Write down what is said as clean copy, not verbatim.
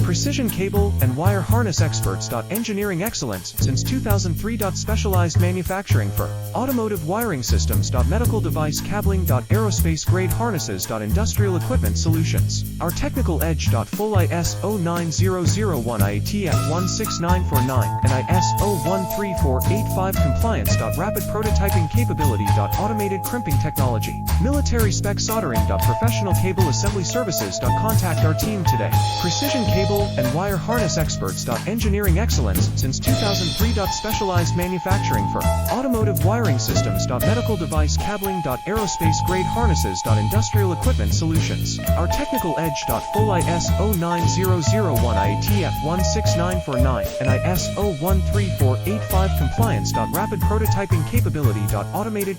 Precision cable and wire harness experts. Engineering excellence since 2003. Specialized manufacturing for automotive wiring systems. Medical device cabling. Aerospace grade harnesses. Industrial equipment solutions. Our technical edge. Full ISO 9001 IATF 16949 and ISO 13485 compliance. Rapid prototyping capability. Automated crimping technology. Military spec soldering. Professional cable assembly services. Contact our team today. Precision cable and wire harness experts. Engineering excellence since 2003. Specialized manufacturing for automotive wiring systems. Medical device cabling. Aerospace grade harnesses. Industrial equipment solutions. Our technical edge. Full ISO 9001 IATF 16949 and ISO 13485 compliance. Rapid prototyping capability. Automated